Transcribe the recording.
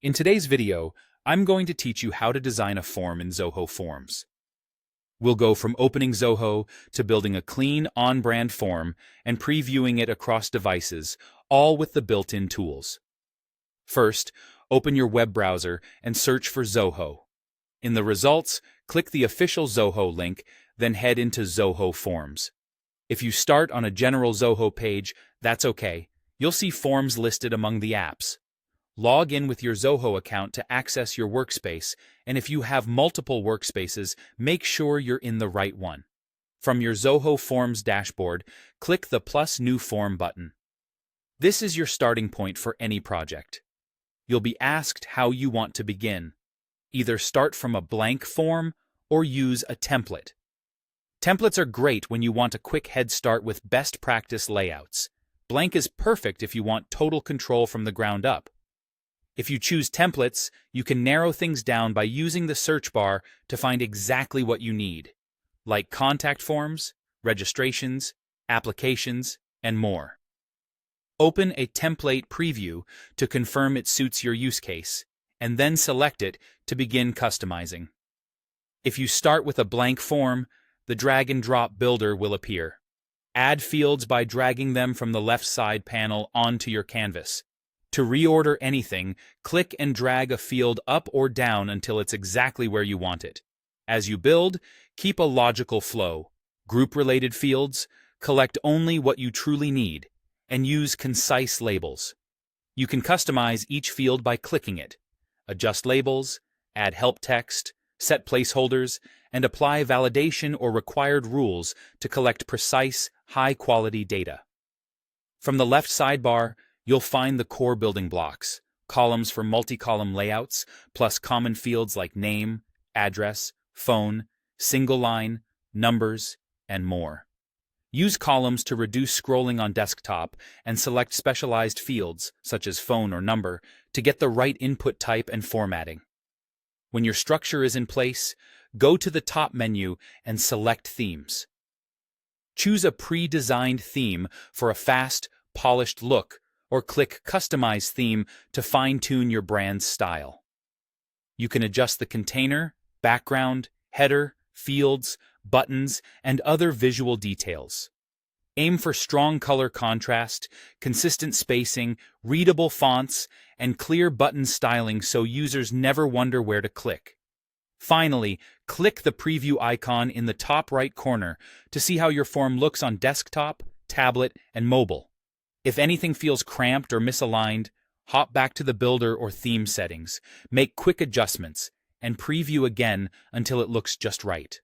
In today's video, I'm going to teach you how to design a form in Zoho Forms. We'll go from opening Zoho to building a clean, on-brand form and previewing it across devices, all with the built-in tools. First, open your web browser and search for Zoho. In the results, click the official Zoho link, then head into Zoho Forms. If you start on a general Zoho page, that's okay. You'll see Forms listed among the apps. Log in with your Zoho account to access your workspace, and if you have multiple workspaces, make sure you're in the right one. From your Zoho Forms dashboard, click the plus New Form button. This is your starting point for any project. You'll be asked how you want to begin. Either start from a blank form or use a template. Templates are great when you want a quick head start with best practice layouts. Blank is perfect if you want total control from the ground up. If you choose templates, you can narrow things down by using the search bar to find exactly what you need, like contact forms, registrations, applications, and more. Open a template preview to confirm it suits your use case, and then select it to begin customizing. If you start with a blank form, the drag-and-drop builder will appear. Add fields by dragging them from the left side panel onto your canvas. To reorder anything, click and drag a field up or down until it's exactly where you want it. As you build, keep a logical flow. Group related fields, collect only what you truly need, and use concise labels. You can customize each field by clicking it. Adjust labels, add help text, set placeholders, and apply validation or required rules to collect precise, high-quality data. From the left sidebar, you'll find the core building blocks, columns for multi-column layouts, plus common fields like name, address, phone, single line, numbers, and more. Use columns to reduce scrolling on desktop and select specialized fields, such as phone or number, to get the right input type and formatting. When your structure is in place, go to the top menu and select Themes. Choose a pre-designed theme for a fast, polished look, or click Customize Theme to fine-tune your brand's style. You can adjust the container, background, header, fields, buttons, and other visual details. Aim for strong color contrast, consistent spacing, readable fonts, and clear button styling so users never wonder where to click. Finally, click the preview icon in the top right corner to see how your form looks on desktop, tablet, and mobile. If anything feels cramped or misaligned, hop back to the builder or theme settings, make quick adjustments, and preview again until it looks just right.